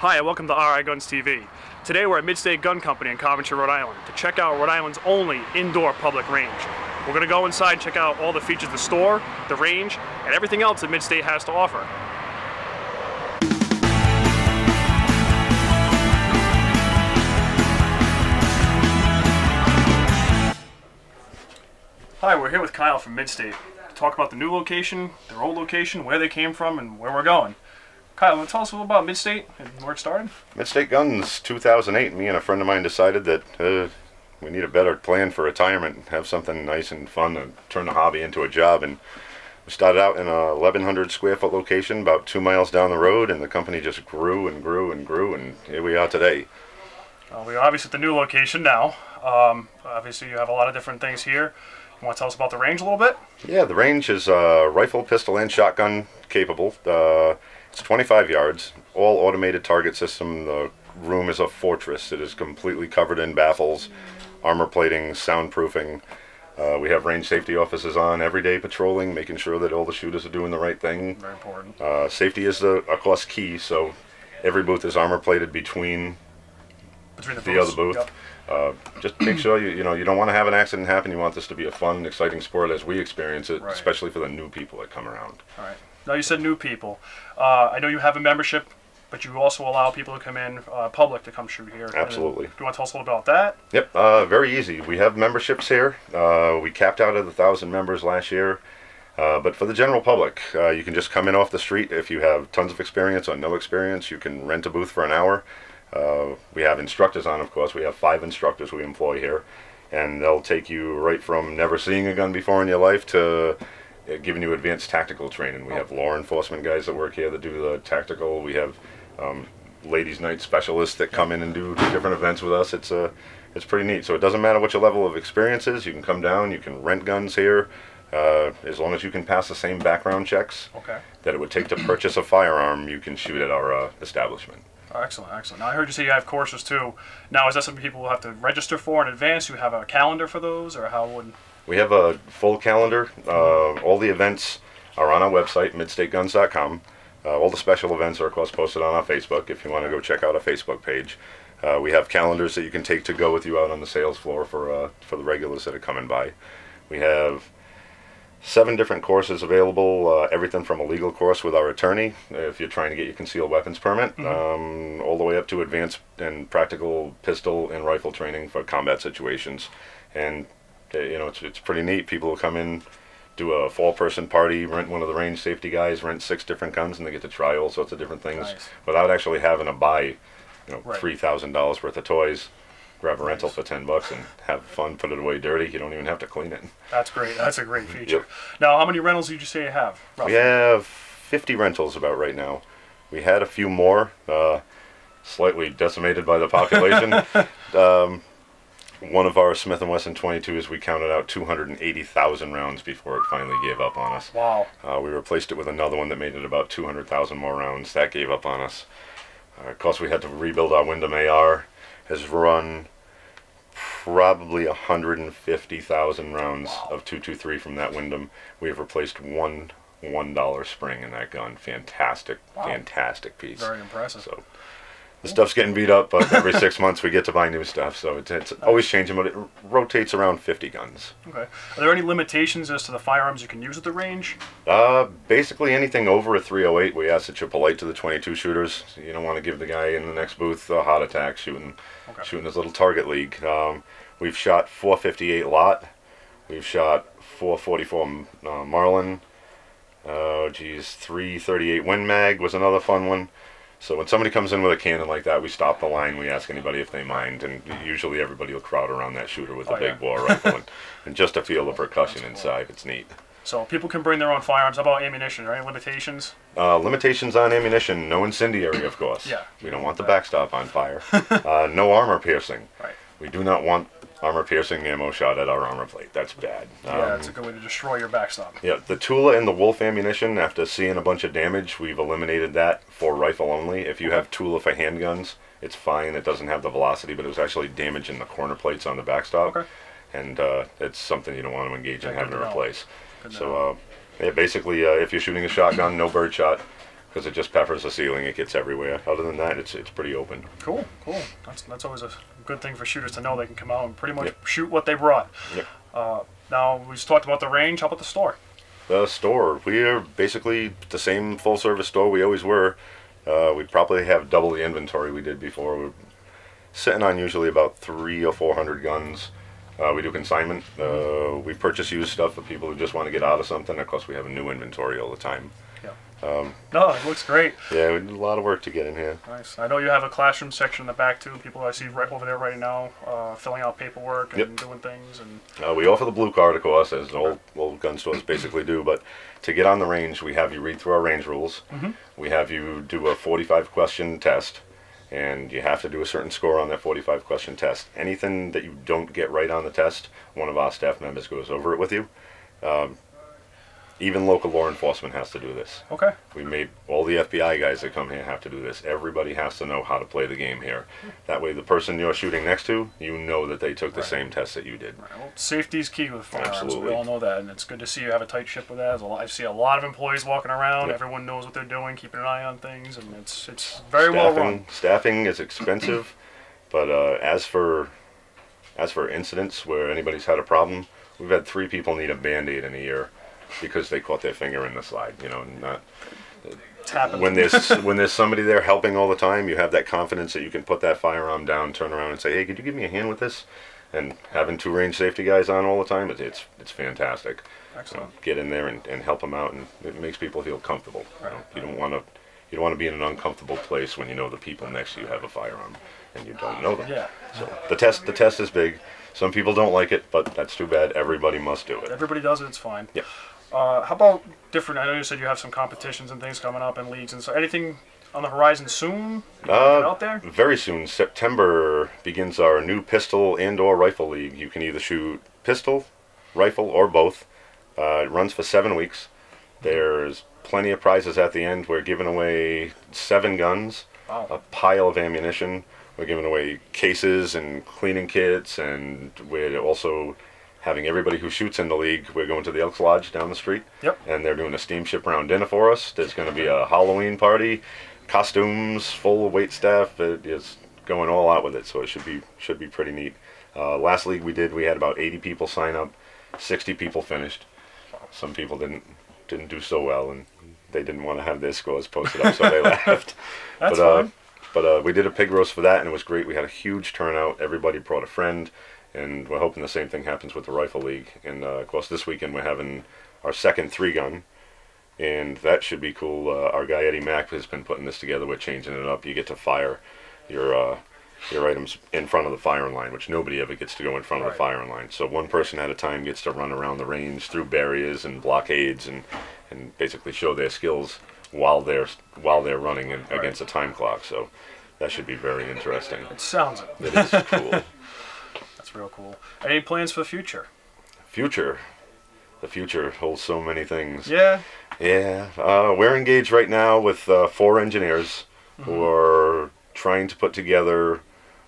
Hi, and welcome to RI Guns TV. Today we're at MidState Gun Co in Coventry, Rhode Island to check out Rhode Island's only indoor public range. We're going to go inside and check out all the features of the store, the range, and everything else that MidState has to offer. Hi, we're here with Kyle from MidState to talk about the new location, their old location, where they came from, and where we're going. Kyle, want to tell us a little about MidState and where it started? MidState Guns, 2008. Me and a friend of mine decided that we need a better plan for retirement, have something nice and fun to turn the hobby into a job. And we started out in a 1,100 square foot location about 2 miles down the road, and the company just grew and grew and grew, and here we are today. We're obviously at the new location now. Obviously you have a lot of different things here. You want to tell us about the range a little bit? Yeah, the range is rifle, pistol, and shotgun capable. It's 25 yards, all automated target system. The room is a fortress. It is completely covered in baffles, armor plating, soundproofing. We have range safety officers on every day patrolling, making sure that all the shooters are doing the right thing. Very important. Safety is of course key, so every booth is armor plated between the other booth. Yep. Just make sure you don't want to have an accident happen. You want this to be a fun, exciting sport as we experience it, right, especially for the new people that come around. All right. Now you said new people. I know you have a membership, but you also allow people to come in, public to come shoot here. Absolutely. Do you want to tell us a little about that? Yep. Very easy. We have memberships here. We capped out at 1,000 members last year. But for the general public, you can just come in off the street. If you have tons of experience or no experience, you can rent a booth for an hour. We have instructors on, of course. We have 5 instructors we employ here, and they'll take you right from never seeing a gun before in your life to giving you advanced tactical training. We have law enforcement guys that work here that do the tactical. We have ladies' night specialists that come in and do different events with us. It's pretty neat. So it doesn't matter what your level of experience is. You can come down. You can rent guns here, as long as you can pass the same background checks that it would take to purchase a firearm. You can shoot at our establishment. Oh, excellent, excellent. Now I heard you say you have courses too. Now is that something people will have to register for in advance? Do you have a calendar for those, or how would? We have a full calendar. All the events are on our website, MidStateGuns.com. All the special events are, of course, posted on our Facebook if you want to go check out our Facebook page. We have calendars that you can take to go with you out on the sales floor for the regulars that are coming by. We have 7 different courses available, everything from a legal course with our attorney, if you're trying to get your concealed weapons permit, all the way up to advanced and practical pistol and rifle training for combat situations. And it's pretty neat. People will come in, do a 4-person party, rent one of the range safety guys, rent 6 different guns, and they get to try all sorts of different things without actually having to buy $3,000 worth of toys. Grab a rental for $10 and have fun, put it away dirty. You don't even have to clean it. That's great. That's a great feature. Yep. Now, how many rentals did you say you have, roughly? We have 50 rentals about right now. We had a few more, slightly decimated by the population. One of our Smith & Wesson 22s, we counted out 280,000 rounds before it finally gave up on us. Wow. We replaced it with another one that made it about 200,000 more rounds. That gave up on us. Of course, we had to rebuild our Wyndham AR. Has run probably 150,000 rounds of 223 from that Wyndham. We have replaced one $1 spring in that gun. Fantastic, fantastic piece. Very impressive. So the stuff's getting beat up, but every 6 months we get to buy new stuff. So it's always changing, but it rotates around 50 guns. Okay. Are there any limitations as to the firearms you can use at the range? Basically anything over a 308. We ask that you're polite to the 22 shooters. You don't want to give the guy in the next booth a heart attack shooting his little target league. We've shot 458 lot. We've shot 444 Marlin. 338 Win Mag was another fun one. So when somebody comes in with a cannon like that, we stop the line, we ask anybody if they mind, and usually everybody will crowd around that shooter with a big bore rifle, and just to feel the percussion inside. It's neat. So people can bring their own firearms. How about ammunition, right? Limitations? Limitations on ammunition. No incendiary, of course. Yeah. We don't want the backstop on fire. No armor piercing. Right. We do not want armor-piercing ammo shot at our armor plate. That's bad. Yeah, it's a good way to destroy your backstop. Yeah, the Tula and the Wolf ammunition, after seeing a bunch of damage, we've eliminated that for rifle only. If you have Tula for handguns, it's fine. It doesn't have the velocity, but it was actually damaging the corner plates on the backstop. Okay. And it's something you don't want to engage in having to replace. So, yeah, basically, if you're shooting a shotgun, no birdshot. because it just peppers the ceiling. It gets everywhere. Other than that, it's pretty open. Cool. That's always a good thing for shooters to know. They can come out and pretty much shoot what they brought. Yep. Now, we just talked about the range. How about the store? The store, we are basically the same full-service store we always were. We probably have double the inventory we did before. We're sitting on usually about 300 or 400 guns. We do consignment. We purchase used stuff for people who just want to get out of something. Of course, we have a new inventory all the time. No, it looks great. Yeah, we did a lot of work to get in here. Nice. I know you have a classroom section in the back too. People I see right over there right now filling out paperwork and doing things. And we offer the blue card, of course, as all gun stores basically do. But to get on the range, we have you read through our range rules. We have you do a 45-question test. And you have to do a certain score on that 45-question test. Anything that you don't get right on the test, one of our staff members goes over it with you. Even local law enforcement has to do this. Okay. We made all the FBI guys that come here have to do this. Everybody has to know how to play the game here. That way the person you're shooting next to, you know that they took the same test that you did. Right. Well, safety's key with firearms. Absolutely. We all know that, and it's good to see you have a tight ship with that. I see a lot of employees walking around. Everyone knows what they're doing, keeping an eye on things, and it's very well run. Staffing is expensive, but as for incidents where anybody's had a problem, we've had 3 people need a Band-Aid in a year because they caught their finger in the slide. You know, when there's somebody there helping all the time, you have that confidence that you can put that firearm down, turn around, and say, "Hey, could you give me a hand with this?" And having 2 range safety guys on all the time, it's fantastic. Excellent. Get in there and help them out, and it makes people feel comfortable. Right. You don't want to be in an uncomfortable place when you know the people next to you have a firearm and you don't know them. Yeah. So the test is big. Some people don't like it, but that's too bad. Everybody must do it. Everybody does it. It's fine. Yep. How about different? I know you said you have some competitions and things coming up and leagues and so. Anything on the horizon soon? Out there? Very soon. September begins our new pistol and/or rifle league. You can either shoot pistol, rifle, or both. It runs for 7 weeks. There's plenty of prizes at the end. We're giving away 7 guns, a pile of ammunition. We're giving away cases and cleaning kits, and we're also having everybody who shoots in the league. We're going to the Elks Lodge down the street, and they're doing a steamship round dinner for us. There's going to be a Halloween party, costumes, full wait staff. It is going all out with it, so it should be pretty neat. Last league we did, we had about 80 people sign up, 60 people finished. Some people didn't do so well, and they didn't want to have their scores posted up, so they left. That's fine. But we did a pig roast for that, and it was great. We had a huge turnout. Everybody brought a friend. And we're hoping the same thing happens with the Rifle League. And, of course, this weekend we're having our second 3-gun. And that should be cool. Our guy Eddie Mack has been putting this together. We're changing it up. You get to fire your items in front of the firing line, which nobody ever gets to go in front of the firing line. So one person at a time gets to run around the range through barriers and blockades and basically show their skills while they're running against a time clock. So that should be very interesting. It sounds it. It is cool. Real cool. Any plans for the future? The future holds so many things. Yeah. We're engaged right now with 4 engineers who are trying to put together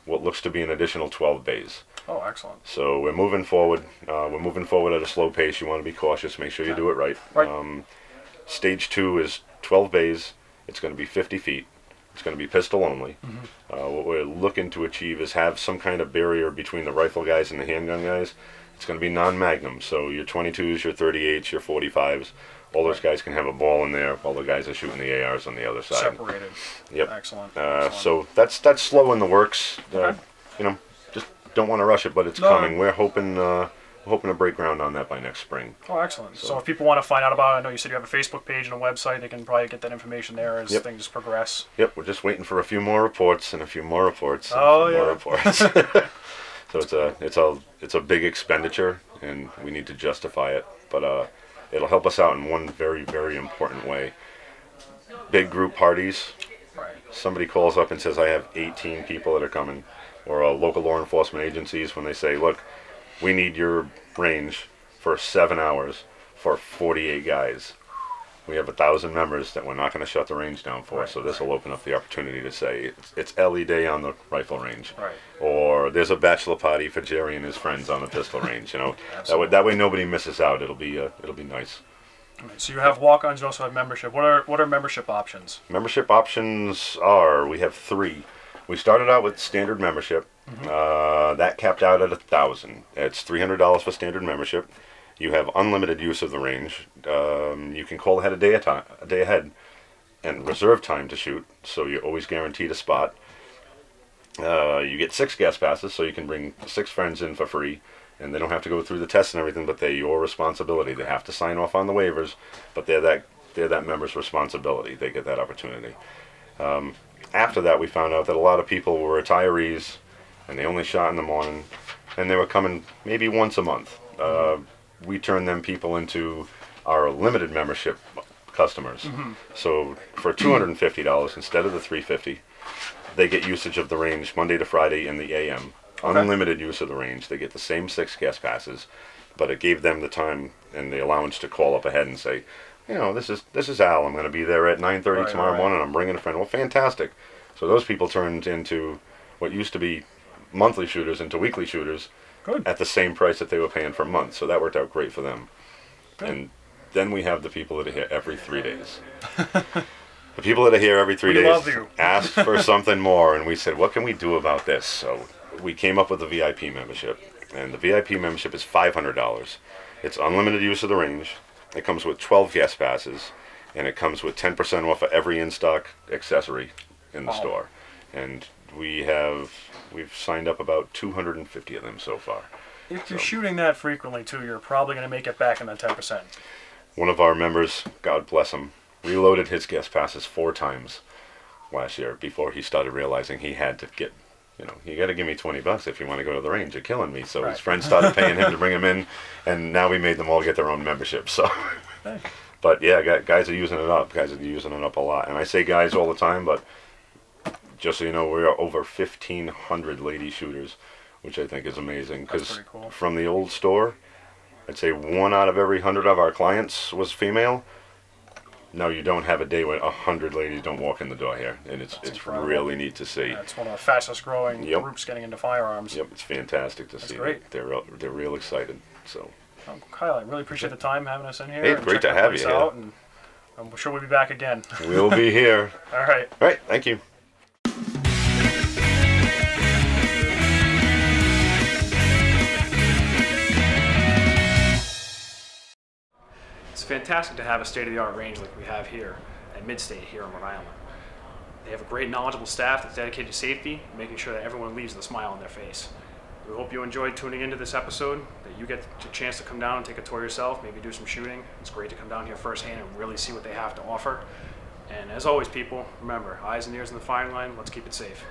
what looks to be an additional 12 bays. Oh, excellent. So we're moving forward. We're moving forward at a slow pace. You want to be cautious. Make sure you do it right. Stage 2 is 12 bays. It's going to be 50 feet. It's going to be pistol only. What we're looking to achieve is have some kind of barrier between the rifle guys and the handgun guys. It's going to be non-magnum, so your 22s, your 38s, your 45s, all those guys can have a ball in there while the guys are shooting the ARs on the other side. Separated. Yep. Excellent. So that's slow in the works. Just don't want to rush it, but it's coming. We're hoping to break ground on that by next spring. Oh, excellent. So if people want to find out about it, I know you said you have a Facebook page and a website. They can probably get that information there as things progress. Yep, we're just waiting for a few more reports and a few more reports and more reports. So it's a big expenditure, and we need to justify it. But it'll help us out in one very, very important way. Big group parties. Somebody calls up and says, I have 18 people that are coming. Or local law enforcement agencies, when they say, look, we need your range for 7 hours for 48 guys. We have 1,000 members that we're not going to shut the range down for, so this will open up the opportunity to say it's LE Day on the rifle range, or there's a bachelor party for Jerry and his friends on the pistol range. That way nobody misses out. It'll be nice. Right, so you have walk-ons, you also have membership. What are membership options? Membership options we have 3. We started out with standard membership. That capped out at $1,000. It's $300 for standard membership. You have unlimited use of the range. You can call ahead a day ahead and reserve time to shoot, so you're always guaranteed a spot. You get 6 guest passes, so you can bring 6 friends in for free, and they don't have to go through the tests and everything, but they're your responsibility. They have to sign off on the waivers, but they're that member's responsibility. They get that opportunity. After that, we found out that a lot of people were retirees, and they only shot in the morning, and they were coming maybe once a month. We turned them people into our limited membership customers. So for $250 instead of the $350, they get usage of the range Monday to Friday in the AM. Okay. Unlimited use of the range. They get the same 6 guest passes, but it gave them the time and the allowance to call up ahead and say, you know, this is Al. I'm going to be there at 9:30 tomorrow morning. I'm bringing a friend. Well, fantastic. So those people turned into what used to be monthly shooters into weekly shooters. Good. At the same price that they were paying for a month. So that worked out great for them. Good. And then we have the people that are here every 3 days. The people that are here every 3 days love you. asked for something more, and we said, what can we do about this? So we came up with a VIP membership, and the VIP membership is $500. It's unlimited use of the range. It comes with 12 guest passes, and it comes with 10% off of every in-stock accessory in the store. And we've signed up about 250 of them so far. If you're shooting that frequently too, you're probably going to make it back in that 10%. One of our members, God bless him, reloaded his guest passes 4 times last year before he started realizing he had to get, you got to give me $20 if you want to go to the range. You're killing me. So his friends started paying him to bring him in, and now we made them all get their own membership. So, but yeah, guys are using it up. Guys are using it up a lot. And I say guys all the time, but just so you know, we are over 1,500 lady shooters, which I think is amazing. Because cool. From the old store, I'd say 1 out of every 100 of our clients was female. No, you don't have a day when 100 ladies don't walk in the door here, and it's really neat to see. Yeah, it's one of the fastest growing groups getting into firearms. Yep, it's fantastic to see. Great. They're real excited. So, Kyle, I really appreciate the time having us in here. Hey, great to have you here. And I'm sure we'll be back again. We'll be here. All right. All right. Thank you. It's fantastic to have a state-of-the-art range like we have here at MidState here in Rhode Island. They have a great knowledgeable staff that's dedicated to safety, making sure that everyone leaves with a smile on their face. We hope you enjoyed tuning into this episode, that you get the chance to come down and take a tour yourself, maybe do some shooting. It's great to come down here firsthand and really see what they have to offer. And as always, people, remember, eyes and ears in the firing line, let's keep it safe.